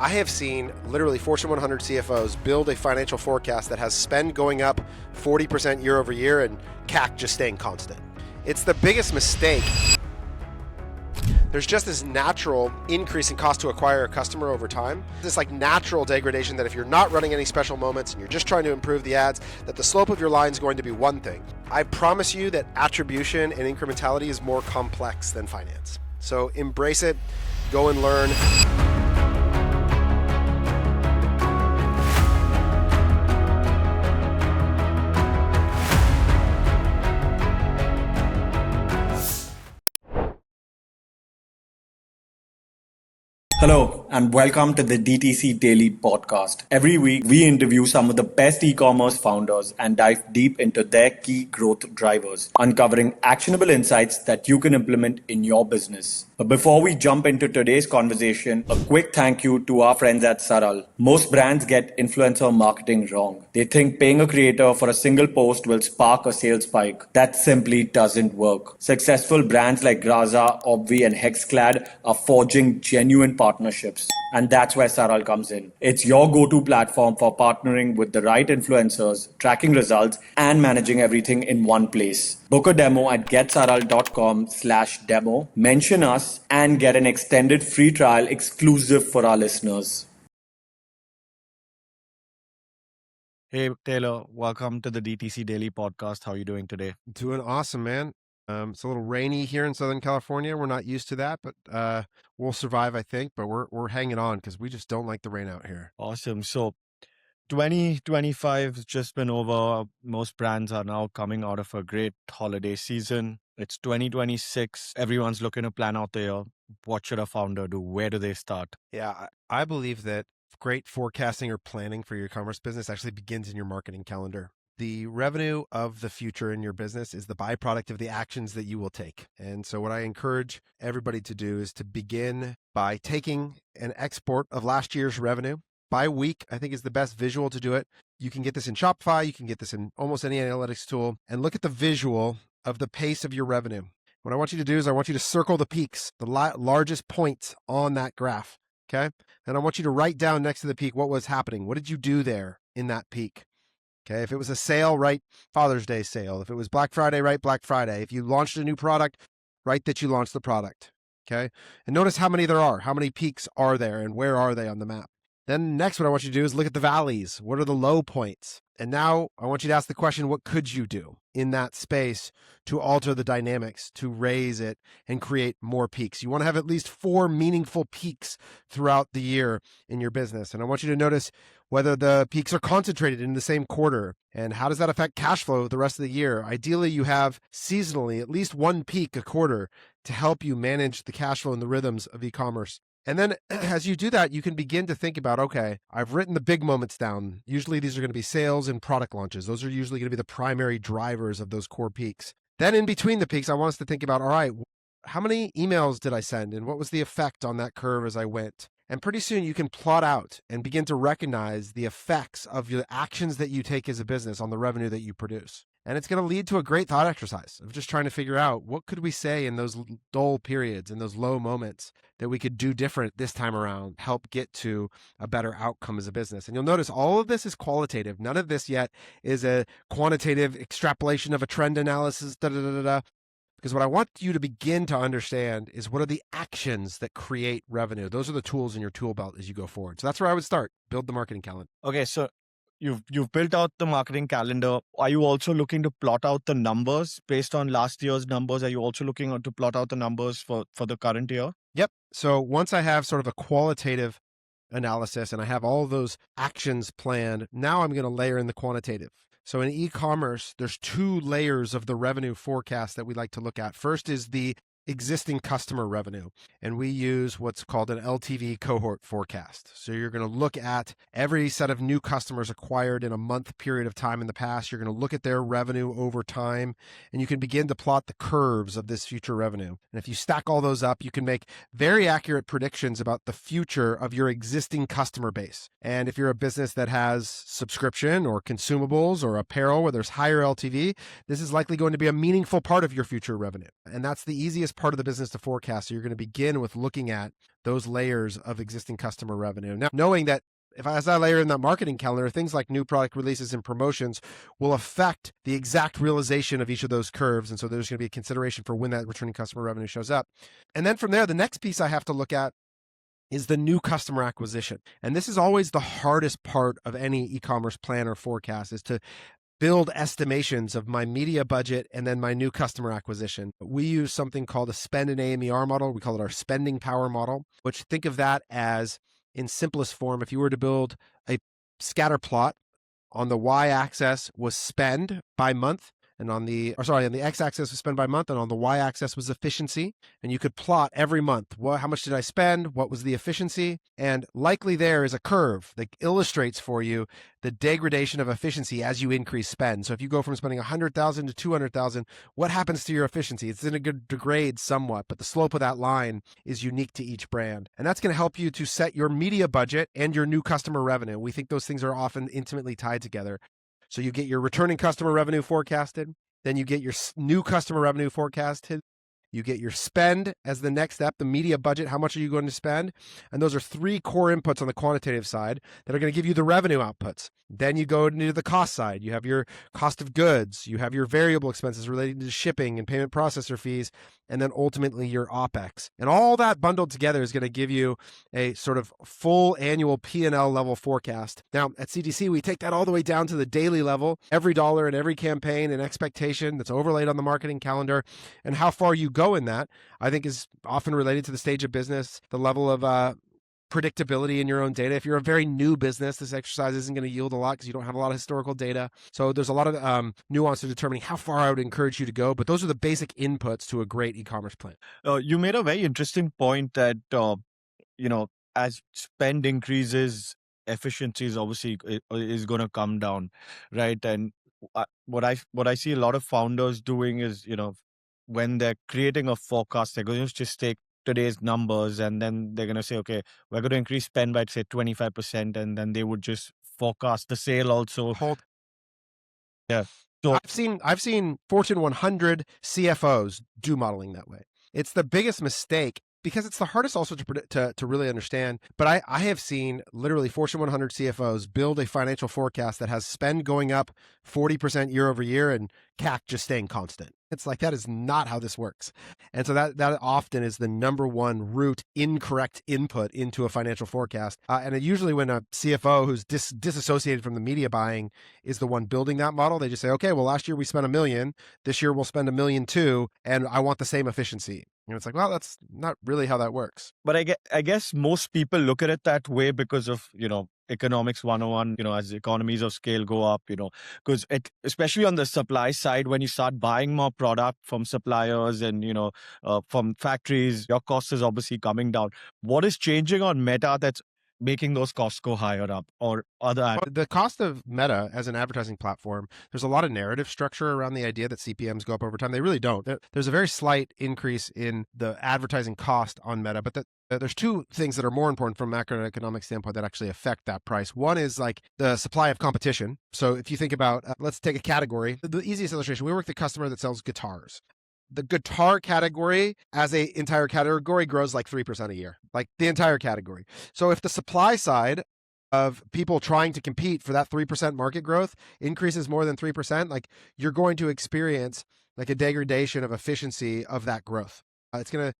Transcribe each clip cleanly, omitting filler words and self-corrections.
I have seen literally Fortune 100 CFOs build a financial forecast that has spend going up 40% year over year and CAC just staying constant. It's the biggest mistake. There's just this natural increase in cost to acquire a customer over time. This like natural degradation that if you're not running any special moments and you're just trying to improve the ads, that the slope of your line is going to be one thing. I promise you that attribution and incrementality is more complex than finance. So embrace it, go and learn. Hello and welcome to the DTC Daily Podcast. Every week we interview some of the best e-commerce founders and dive deep into their key growth drivers, uncovering actionable insights that you can implement in your business. But before we jump into today's conversation, a quick thank you to our friends at Saral. Most brands get influencer marketing wrong. They think paying a creator for a single post will spark a sales spike. That simply doesn't work. Successful brands like Graza, Obvi and Hexclad are forging genuine partnerships. And that's where Saral comes in. It's your go-to platform for partnering with the right influencers, tracking results, and managing everything in one place. Book a demo at getsaral.com/demo, mention us, and get an extended free trial exclusive for our listeners. Hey, Taylor, welcome to the DTC Daily Podcast. How are you doing today? Doing awesome, man. It's a little rainy here in Southern California. We're not used to that, but we'll survive, I think. But we're hanging on because we just don't like the rain out here. Awesome. So 2025 has just been over. Most brands are now coming out of a great holiday season. It's 2026. Everyone's looking to plan out the year. What should a founder do? Where do they start? Yeah, I believe that great forecasting or planning for your e-commerce business actually begins in your marketing calendar. The revenue of the future in your business is the byproduct of the actions that you will take. And so what I encourage everybody to do is to begin by taking an export of last year's revenue by week. I think is the best visual to do it. You can get this in Shopify. You can get this in almost any analytics tool, and look at the visual of the pace of your revenue. What I want you to do is I want you to circle the peaks, the largest points on that graph. Okay. And I want you to write down next to the peak what was happening. What did you do there in that peak? Okay, if it was a sale, write Father's Day sale. If it was Black Friday, write Black Friday. If you launched a new product, write that you launched the product. Okay, and notice how many there are. How many peaks are there and where are they on the map? Then next, what I want you to do is look at the valleys. What are the low points? And now I want you to ask the question, what could you do in that space to alter the dynamics, to raise it and create more peaks? You want to have at least 4 meaningful peaks throughout the year in your business. And I want you to notice whether the peaks are concentrated in the same quarter, and how does that affect cash flow the rest of the year? Ideally, you have seasonally at least 1 peak a quarter to help you manage the cash flow and the rhythms of e-commerce. And then as you do that, you can begin to think about, okay, I've written the big moments down. Usually these are going to be sales and product launches. Those are usually going to be the primary drivers of those core peaks. Then in between the peaks, I want us to think about, all right, how many emails did I send and what was the effect on that curve as I went? And pretty soon you can plot out and begin to recognize the effects of the actions that you take as a business on the revenue that you produce. And it's going to lead to a great thought exercise of just trying to figure out what could we say in those dull periods, in those low moments that we could do different this time around, help get to a better outcome as a business. And you'll notice all of this is qualitative. None of this yet is a quantitative extrapolation of a trend analysis, Because what I want you to begin to understand is what are the actions that create revenue. Those are the tools in your tool belt as you go forward. So that's where I would start. Build the marketing calendar. Okay, so you've built out the marketing calendar. Are you also looking to plot out the numbers based on last year's numbers? Are you also looking to plot out the numbers for the current year? Yep. So once I have sort of a qualitative analysis and I have all those actions planned, now I'm going to layer in the quantitative. So in e-commerce, there's 2 layers of the revenue forecast that we like to look at. First is the existing customer revenue, and we use what's called an LTV cohort forecast. So you're going to look at every set of new customers acquired in a month period of time in the past. You're going to look at their revenue over time, and you can begin to plot the curves of this future revenue. And if you stack all those up, you can make very accurate predictions about the future of your existing customer base. And if you're a business that has subscription or consumables or apparel where there's higher LTV, this is likely going to be a meaningful part of your future revenue. And that's the easiest part of the business to forecast. So you're going to begin with looking at those layers of existing customer revenue. Now, knowing that as I layer in that marketing calendar, things like new product releases and promotions will affect the exact realization of each of those curves. And so there's going to be a consideration for when that returning customer revenue shows up. And then from there, the next piece I have to look at is the new customer acquisition. And this is always the hardest part of any e-commerce plan or forecast, is to build estimations of my media budget and then my new customer acquisition. We use something called a spend and AMER model. We call it our spending power model, which, think of that as, in simplest form, if you were to build a scatter plot, on the y-axis was spend by month, and on the x-axis was spend by month, and on the y-axis was efficiency. And you could plot every month, how much did I spend? What was the efficiency? And likely there is a curve that illustrates for you the degradation of efficiency as you increase spend. So if you go from spending 100,000 to 200,000, what happens to your efficiency? It's going to degrade somewhat, but the slope of that line is unique to each brand. And that's going to help you to set your media budget and your new customer revenue. We think those things are often intimately tied together. So you get your returning customer revenue forecasted, then you get your new customer revenue forecasted, you get your spend as the next step, the media budget, how much are you going to spend? And those are three core inputs on the quantitative side that are going to give you the revenue outputs. Then you go into the cost side. You have your cost of goods, you have your variable expenses related to shipping and payment processor fees, and then ultimately your OPEX. And all that bundled together is going to give you a sort of full annual P&L level forecast. Now, at CTC, we take that all the way down to the daily level, every dollar and every campaign and expectation that's overlaid on the marketing calendar, and how far you go in that, I think, is often related to the stage of business, the level of predictability in your own data. If you're a very new business, this exercise isn't going to yield a lot because you don't have a lot of historical data. So there's a lot of nuance to determining how far I would encourage you to go, but those are the basic inputs to a great e-commerce plan. You made a very interesting point that, as spend increases, efficiency is obviously is going to come down, right? And what I see a lot of founders doing is, when they're creating a forecast, they're going to just take today's numbers and then they're going to say, okay, we're going to increase spend by, say, 25%, and then they would just forecast the sale also. Yeah. So I've seen Fortune 100 CFOs do modeling that way. It's the biggest mistake because it's the hardest also to really understand. But I have seen literally Fortune 100 CFOs build a financial forecast that has spend going up 40% year over year and CAC just staying constant. It's like, that is not how this works. And so that often is the number one root incorrect input into a financial forecast. And usually when a CFO who's disassociated from the media buying is the one building that model, they just say, okay, well, last year we spent $1 million. This year we'll spend $1.2 million, and I want the same efficiency. And it's like, well, that's not really how that works. But I guess most people look at it that way because of, economics 101, as economies of scale go up, because especially on the supply side, when you start buying more product from suppliers and, from factories, your cost is obviously coming down. What is changing on Meta that's making those costs go higher up, or other? Well, the cost of Meta as an advertising platform, there's a lot of narrative structure around the idea that CPMs go up over time. They really don't. There's a very slight increase in the advertising cost on Meta, but there's two things that are more important from a macroeconomic standpoint that actually affect that price. One is like the supply of competition. So if you think about, let's take a category, the easiest illustration, we work with a customer that sells guitars. The guitar category as an entire category grows like 3% a year, like the entire category. So if the supply side of people trying to compete for that 3% market growth increases more than 3%, like, you're going to experience like a degradation of efficiency of that growth. It's going to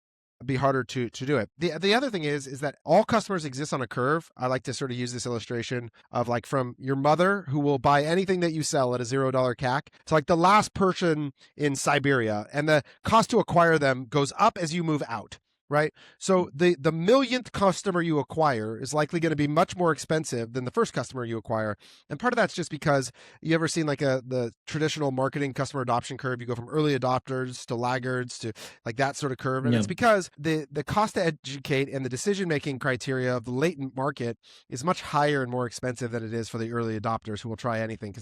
be harder to do it. The other thing is that all customers exist on a curve. I like to sort of use this illustration of like from your mother who will buy anything that you sell at a $0 CAC to like the last person in Siberia, and the cost to acquire them goes up as you move out. Right. So the millionth customer you acquire is likely going to be much more expensive than the first customer you acquire. And part of that's just because you ever seen like the traditional marketing customer adoption curve, you go from early adopters to laggards to like that sort of curve. And it's because the cost to educate and the decision-making criteria of the latent market is much higher and more expensive than it is for the early adopters who will try anything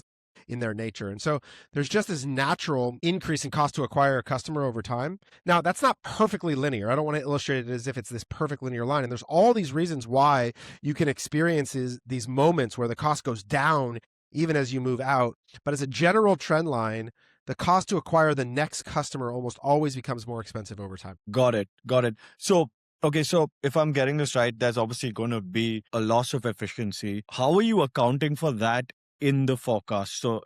in their nature. And so there's just this natural increase in cost to acquire a customer over time. Now, that's not perfectly linear. I don't want to illustrate it as if it's this perfect linear line. And there's all these reasons why you can experience these moments where the cost goes down even as you move out. But as a general trend line, the cost to acquire the next customer almost always becomes more expensive over time. Got it. So, okay, so if I'm getting this right, there's obviously going to be a loss of efficiency. How are you accounting for that in the forecast? So,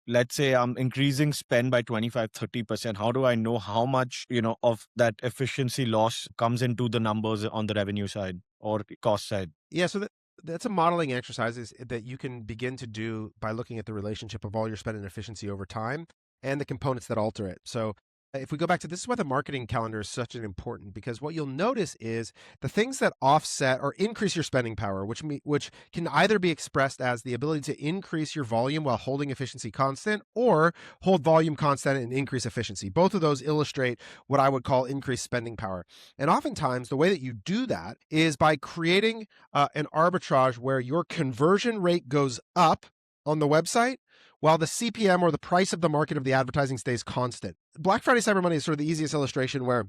let's say I'm increasing spend by 25-30%. How do I know how much, of that efficiency loss comes into the numbers on the revenue side or cost side? Yeah, so that's a modeling exercise that you can begin to do by looking at the relationship of all your spend and efficiency over time and the components that alter it. So if we go back to this is why the marketing calendar is such an important, because what you'll notice is the things that offset or increase your spending power, which can either be expressed as the ability to increase your volume while holding efficiency constant, or hold volume constant and increase efficiency. Both of those illustrate what I would call increased spending power. And oftentimes the way that you do that is by creating an arbitrage where your conversion rate goes up on the website while the CPM or the price of the market of the advertising stays constant. Black Friday, Cyber Monday is sort of the easiest illustration, where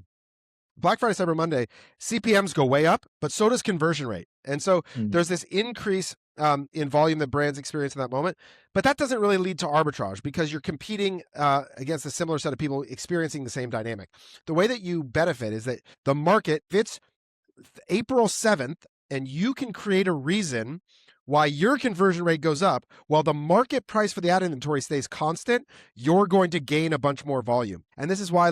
Black Friday, Cyber Monday, CPMs go way up, but so does conversion rate. And so there's this increase in volume that brands experience in that moment. But that doesn't really lead to arbitrage because you're competing against a similar set of people experiencing the same dynamic. The way that you benefit is that the market fits April 7th, and you can create a reason why your conversion rate goes up while the market price for the ad inventory stays constant. You're going to gain a bunch more volume. And this is why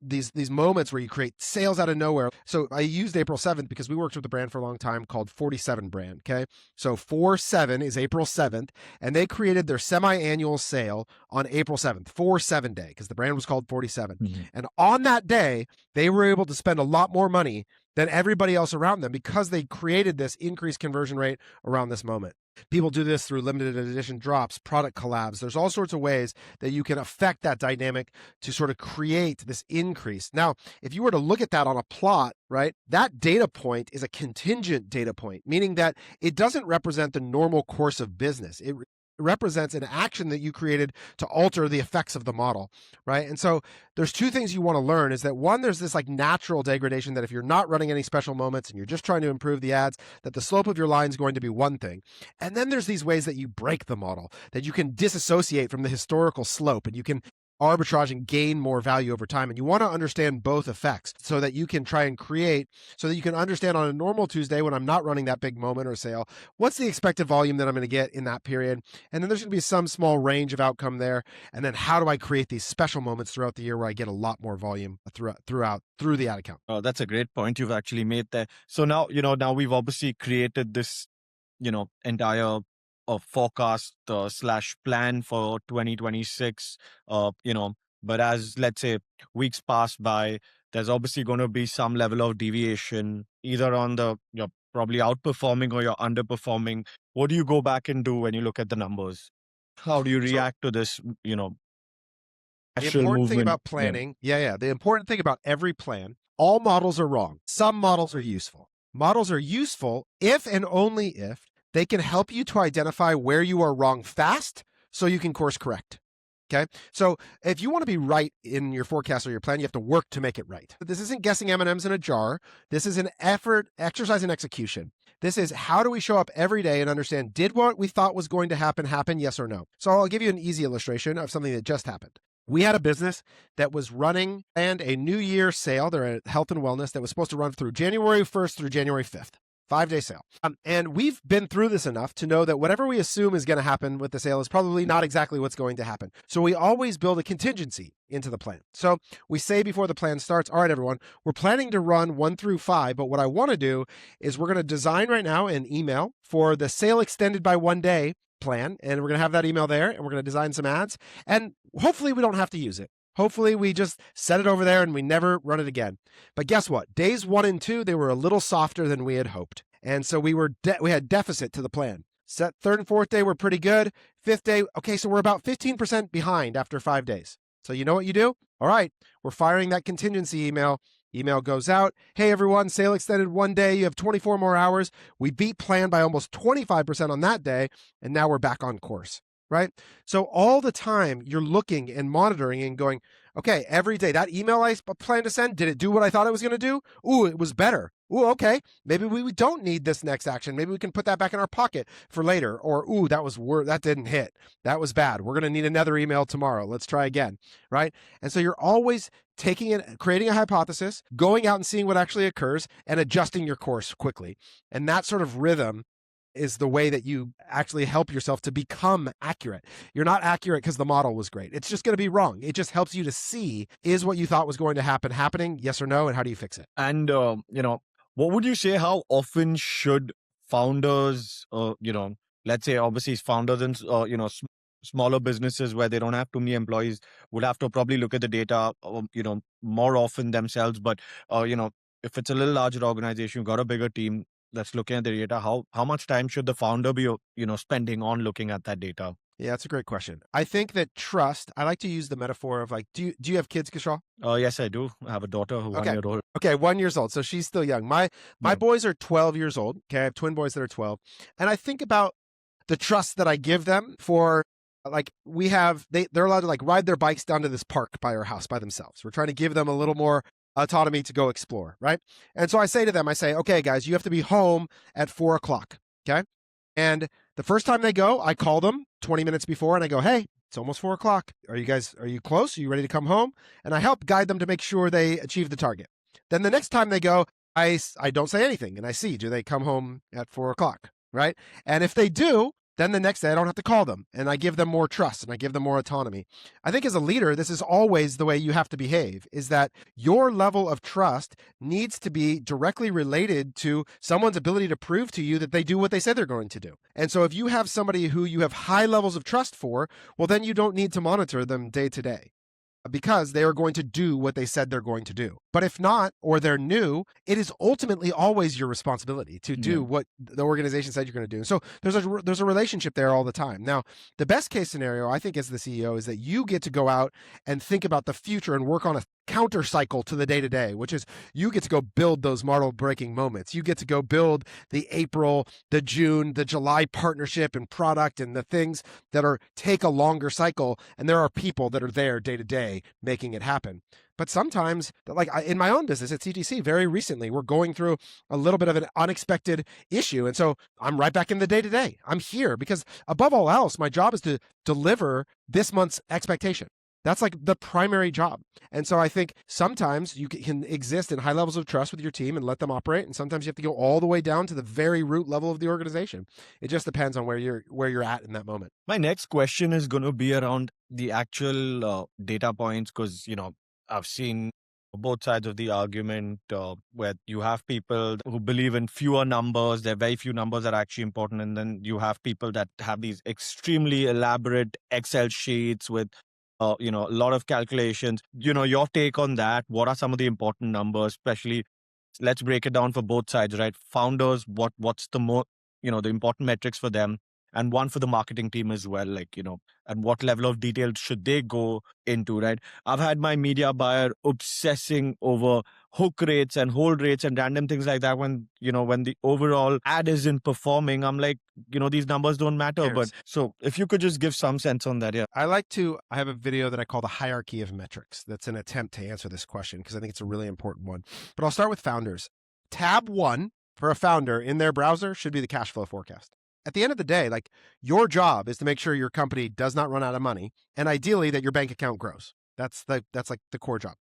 these moments where you create sales out of nowhere. So I used April 7th because we worked with a brand for a long time called 47 brand. Okay. So 47 is April 7th, and they created their semi-annual sale on April 7th, 47 day, because the brand was called 47. Mm-hmm. And on that day, they were able to spend a lot more money than everybody else around them because they created this increased conversion rate around this moment. People do this through limited edition drops, product collabs. There's all sorts of ways that you can affect that dynamic to sort of create this increase. Now, if you were to look at that on a plot, right, that data point is a contingent data point, meaning that it doesn't represent the normal course of business. It represents an action that you created to alter the effects of the model, right? And so there's two things you want to learn is that one, there's this like natural degradation that if you're not running any special moments and you're just trying to improve the ads, that the slope of your line is going to be one thing. And then there's these ways that you break the model, that you can disassociate from the historical slope and you can arbitrage and gain more value over time. And you want to understand both effects so that you can try and create, so that you can understand on a normal Tuesday when I'm not running that big moment or sale, what's the expected volume that I'm going to get in that period. And then there's going to be some small range of outcome there. And then how do I create these special moments throughout the year where I get a lot more volume through the ad account? Oh, that's a great point you've actually made there. So now, now we've obviously created this, entire forecast slash plan for 2026, but as let's say weeks pass by, there's obviously going to be some level of deviation, either on you're probably outperforming or you're underperforming. What do you go back and do when you look at the numbers? How do you react to this, the important thing about planning, the important thing about every plan, all models are wrong. Some models are useful. Models are useful if and only if they can help you to identify where you are wrong fast so you can course correct. Okay. So if you want to be right in your forecast or your plan, you have to work to make it right. This isn't guessing M&Ms in a jar. This is an exercise in execution. This is how do we show up every day and understand, did what we thought was going to happen, yes or no? So I'll give you an easy illustration of something that just happened. We had a business that was running and a New Year sale. They're a health and wellness that was supposed to run through January 1st through January 5th. 5-day sale. And we've been through this enough to know that whatever we assume is going to happen with the sale is probably not exactly what's going to happen. So we always build a contingency into the plan. So we say before the plan starts, all right, everyone, we're planning to run 1 through 5, but what I want to do is we're going to design right now an email for the sale extended by 1 day plan. And we're going to have that email there and we're going to design some ads. And hopefully we don't have to use it. Hopefully we just set it over there and we never run it again. But guess what? Days 1 and 2, they were a little softer than we had hoped. And so we had deficit to the plan. Set 3rd and 4th day were pretty good. 5th day, okay, so we're about 15% behind after 5 days. So you know what you do? All right, we're firing that contingency email. Email goes out. Hey, everyone, sale extended 1 day. You have 24 more hours. We beat plan by almost 25% on that day. And now we're back on course. Right? So all the time you're looking and monitoring and going, okay, every day that email I planned to send, did it do what I thought it was going to do? Ooh, it was better. Ooh, okay, maybe we don't need this next action. Maybe we can put that back in our pocket for later. Or, ooh, that didn't hit. That was bad. We're going to need another email tomorrow. Let's try again, right? And so you're always taking it, creating a hypothesis, going out and seeing what actually occurs, and adjusting your course quickly. And that sort of rhythm is the way that you actually help yourself to become accurate. You're not accurate because the model was great. It's just going to be wrong. It just helps you to see, is what you thought was going to happen happening? Yes or no? And how do you fix it? And, what would you say, how often should founders, let's say obviously founders in, smaller businesses where they don't have too many employees would have to probably look at the data, more often themselves. But, if it's a little larger organization, you've got a bigger team that's looking at the data, how much time should the founder be, spending on looking at that data? Yeah, that's a great question. I think that trust, I like to use the metaphor of like, do you have kids, Kishal? Yes, I do. I have a daughter who's 1 year old. Okay, 1 year old. So she's still young. My Yeah. boys are 12 years old. Okay, I have twin boys that are 12. And I think about the trust that I give them for, like, they're allowed to like ride their bikes down to this park by our house by themselves. We're trying to give them a little more autonomy to go explore, right? And so I say to them, okay, guys, you have to be home at 4:00. Okay. And the first time they go, I call them 20 minutes before and I go, hey, it's almost 4:00. Are you close? Are you ready to come home? And I help guide them to make sure they achieve the target. Then the next time they go, I don't say anything and I see, do they come home at 4:00? Right. And if they do, then the next day I don't have to call them and I give them more trust and I give them more autonomy. I think as a leader, this is always the way you have to behave, is that your level of trust needs to be directly related to someone's ability to prove to you that they do what they said they're going to do. And so if you have somebody who you have high levels of trust for, well, then you don't need to monitor them day to day, because they are going to do what they said they're going to do. But if not, or they're new, it is ultimately always your responsibility to do what the organization said you're going to do. So there's a relationship there all the time. Now, the best case scenario, I think, as the CEO, is that you get to go out and think about the future and work on a counter cycle to the day-to-day, which is you get to go build those model breaking moments. You get to go build the April, the June, the July partnership and product and the things that take a longer cycle. And there are people that are there day to day making it happen. But sometimes, like in my own business at DTC, very recently, we're going through a little bit of an unexpected issue. And so I'm right back in the day-to-day. I'm here because above all else, my job is to deliver this month's expectation. That's like the primary job. And so I think sometimes you can exist in high levels of trust with your team and let them operate. And sometimes you have to go all the way down to the very root level of the organization. It just depends on where you're at in that moment. My next question is going to be around the actual data points, because, I've seen both sides of the argument where you have people who believe in fewer numbers. There are very few numbers that are actually important. And then you have people that have these extremely elaborate Excel sheets with a lot of calculations. Your take on that. What are some of the important numbers, especially, let's break it down for both sides, right? Founders, what's the more, the important metrics for them, and one for the marketing team as well, like, and what level of detail should they go into, right? I've had my media buyer obsessing over hook rates and hold rates and random things like that when the overall ad isn't performing. I'm like, these numbers don't matter. But so if you could just give some sense on that. Yeah. I have a video that I call the hierarchy of metrics. That's an attempt to answer this question because I think it's a really important one. But I'll start with founders. Tab 1 for a founder in their browser should be the cash flow forecast. At the end of the day, like, your job is to make sure your company does not run out of money, and ideally that your bank account grows. That's like the core job.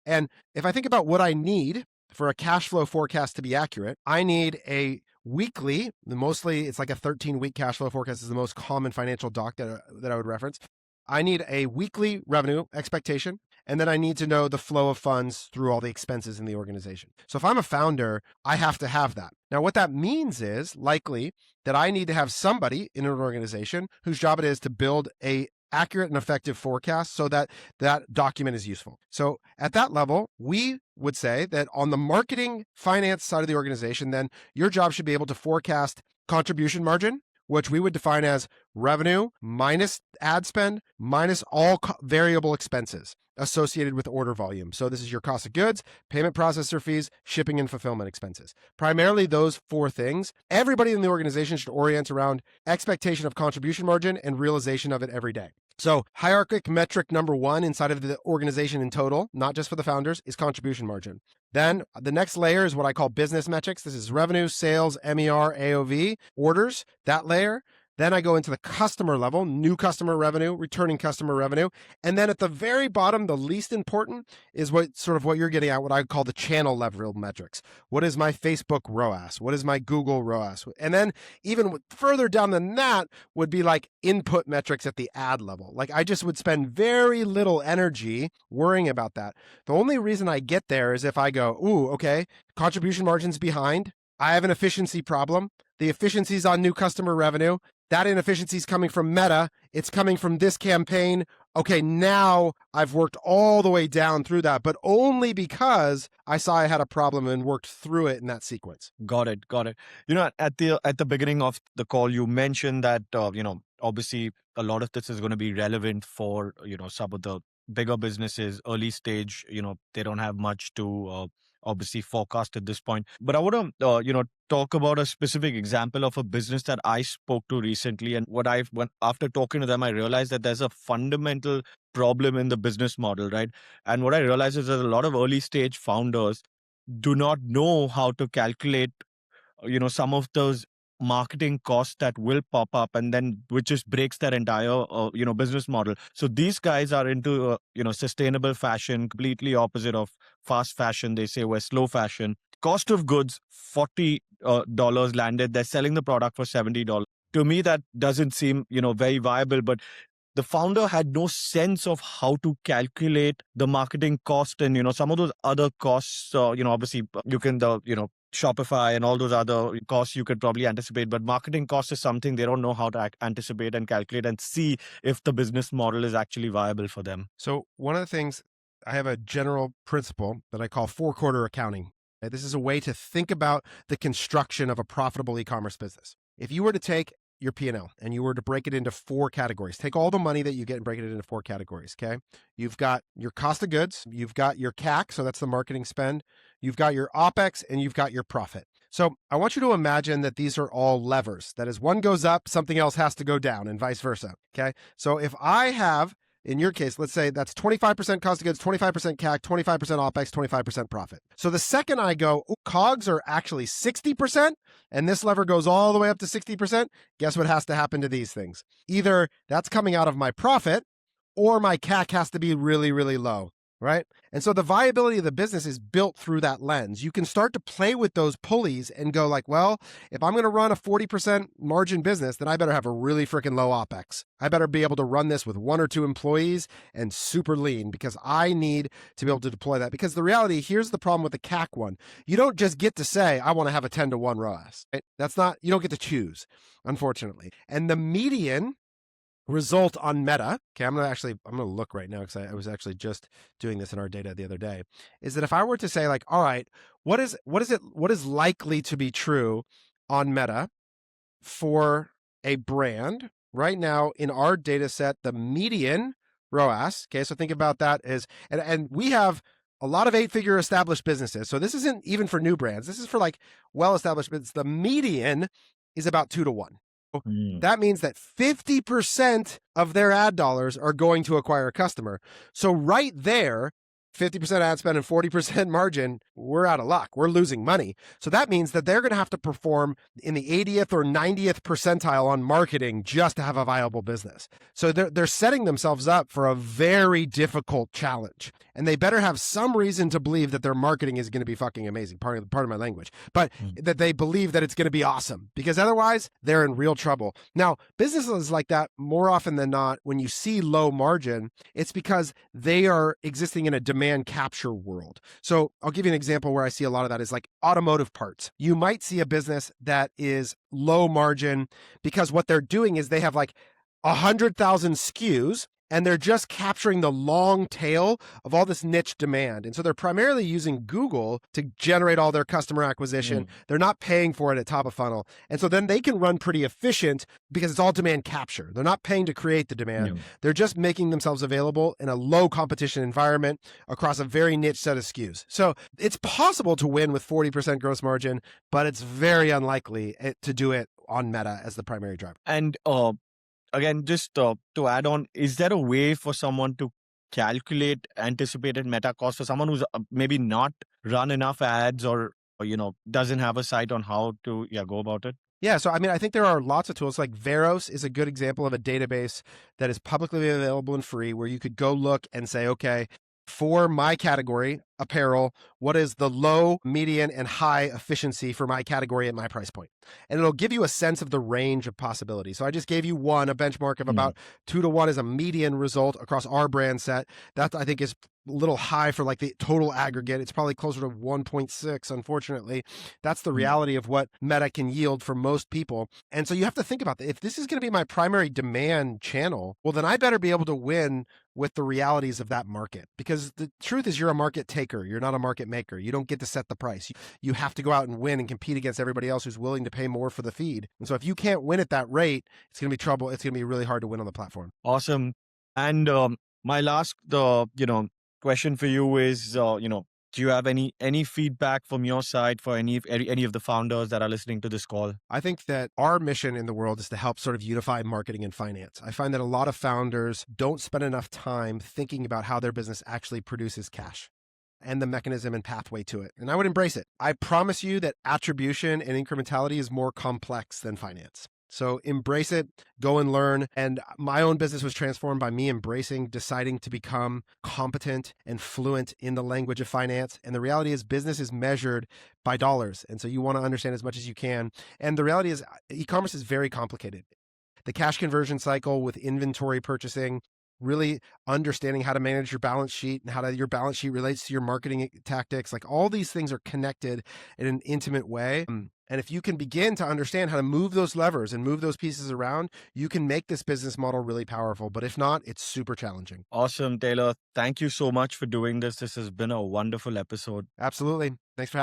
And if I think about what I need for a cash flow forecast to be accurate, I need a weekly, mostly it's like a 13-week cash flow forecast is the most common financial doc that I would reference. I need a weekly revenue expectation, and then I need to know the flow of funds through all the expenses in the organization. So if I'm a founder, I have to have that. Now, what that means is likely that I need to have somebody in an organization whose job it is to build a accurate and effective forecast so that that document is useful. So at that level, we would say that on the marketing finance side of the organization, then your job should be able to forecast contribution margin, which we would define as revenue minus ad spend minus all variable expenses associated with order volume. So this is your cost of goods, payment processor fees, shipping and fulfillment expenses. Primarily those 4 things. Everybody in the organization should orient around expectation of contribution margin and realization of it every day. So hierarchic metric number one inside of the organization in total, not just for the founders, is contribution margin. Then the next layer is what I call business metrics. This is revenue, sales, MER, AOV, orders, that layer. Then I go into the customer level, new customer revenue, returning customer revenue. And then at the very bottom, the least important is what you're getting at, what I call the channel level metrics. What is my Facebook ROAS? What is my Google ROAS? And then even further down than that would be like input metrics at the ad level. Like I just would spend very little energy worrying about that. The only reason I get there is if I go, ooh, okay, contribution margin's behind. I have an efficiency problem. The efficiency's on new customer revenue. That inefficiency is coming from Meta. It's coming from this campaign. Okay, now I've worked all the way down through that, but only because I saw I had a problem and worked through it in that sequence. Got it. You know, at the beginning of the call, you mentioned that obviously a lot of this is going to be relevant for some of the bigger businesses, early stage. They don't have much to obviously forecast at this point. But I want to talk about a specific example of a business that I spoke to recently, and after talking to them, I realized that there's a fundamental problem in the business model, right? And what I realized is that a lot of early stage founders do not know how to calculate some of those marketing costs that will pop up, and then which just breaks their entire business model. So these guys are into sustainable fashion, completely opposite of fast fashion. They say we're slow fashion. Cost of goods $40 landed. They're selling the product for $70. To me, that doesn't seem very viable, but the founder had no sense of how to calculate the marketing cost and some of those other costs. Obviously you can Shopify and all those other costs you could probably anticipate, but marketing cost is something they don't know how to anticipate and calculate and see if the business model is actually viable for them. So one of the things, I have a general principle that I call 4-quarter accounting. This is a way to think about the construction of a profitable e-commerce business. If you were to take your P&L and you were to break it into 4 categories, take all the money that you get and break it into 4 categories, okay? You've got your cost of goods, you've got your CAC, so that's the marketing spend, you've got your OPEX, and you've got your profit. So I want you to imagine that these are all levers. That is, one goes up, something else has to go down, and vice versa, okay? So if I have, in your case, let's say that's 25% cost of goods, 25% CAC, 25% OPEX, 25% profit. So the second I go, COGS are actually 60%, and this lever goes all the way up to 60%, guess what has to happen to these things? Either that's coming out of my profit, or my CAC has to be really, really low, right? And so the viability of the business is built through that lens. You can start to play with those pulleys and go like, well, if I'm going to run a 40% margin business, then I better have a really freaking low OPEX. I better be able to run this with 1 or 2 employees and super lean, because I need to be able to deploy that. Because the reality, here's the problem with the CAC one. You don't just get to say, I want to have a 10-to-1 ROAS. Right? You don't get to choose, unfortunately. And the median result on Meta, okay, I'm going to look right now because I was actually just doing this in our data the other day, is that if I were to say like, all right, what is likely to be true on Meta for a brand right now in our data set, the median ROAS, okay, so think about that as, and we have a lot of 8-figure established businesses. So this isn't even for new brands. This is for like well-established businesses. The median is about 2-to-1. That means that 50% of their ad dollars are going to acquire a customer. So right there, 50% ad spend and 40% margin, we're out of luck. We're losing money. So that means that they're going to have to perform in the 80th or 90th percentile on marketing just to have a viable business. So they're setting themselves up for a very difficult challenge. And they better have some reason to believe that their marketing is going to be fucking amazing. Part of my language. But that they believe that it's going to be awesome, because otherwise they're in real trouble. Now, businesses like that, more often than not, when you see low margin, it's because they are existing in a demand capture world. So I'll give you an example where I see a lot of that is like automotive parts. You might see a business that is low margin because what they're doing is they have like 100,000 SKUs, and they're just capturing the long tail of all this niche demand. And so they're primarily using Google to generate all their customer acquisition. They're not paying for it at top of funnel. And so then they can run pretty efficient because it's all demand capture. They're not paying to create the demand. They're just making themselves available in a low competition environment across a very niche set of SKUs. So it's possible to win with 40% gross margin, but it's very unlikely to do it on Meta as the primary driver. And again, just to add on, is there a way for someone to calculate anticipated meta cost for someone who's maybe not run enough ads or doesn't have a site on how to go about it? Yeah, so I mean, I think there are lots of tools. Like Veros is a good example of a database that is publicly available and free, where you could go look and say, okay, for my category, apparel, what is the low, median, and high efficiency for my category at my price point? And it'll give you a sense of the range of possibilities. So I just gave you a benchmark of about 2 to 1 as a median result across our brand set. That I think is a little high for like the total aggregate. It's probably closer to 1.6, unfortunately. That's the reality of what Meta can yield for most people. And so you have to think about that. If this is going to be my primary demand channel, well, then I better be able to win with the realities of that market. Because the truth is, you're a market taker. You're not a market maker. You don't get to set the price. You have to go out and win and compete against everybody else who's willing to pay more for the feed. And so if you can't win at that rate, it's going to be trouble. It's going to be really hard to win on the platform. Awesome. And my last question for you is, do you have any feedback from your side for any of the founders that are listening to this call? I think that our mission in the world is to help sort of unify marketing and finance. I find that a lot of founders don't spend enough time thinking about how their business actually produces cash and the mechanism and pathway to it. And I would embrace it. I promise you that attribution and incrementality is more complex than finance. So embrace it, go and learn. And my own business was transformed by me deciding to become competent and fluent in the language of finance. And the reality is business is measured by dollars. And so you want to understand as much as you can. And the reality is e-commerce is very complicated. The cash conversion cycle with inventory purchasing, really understanding how to manage your balance sheet and how your balance sheet relates to your marketing tactics, like all these things are connected in an intimate way. And if you can begin to understand how to move those levers and move those pieces around, you can make this business model really powerful. But if not, it's super challenging. Awesome, Taylor. Thank you so much for doing this. This has been a wonderful episode. Absolutely.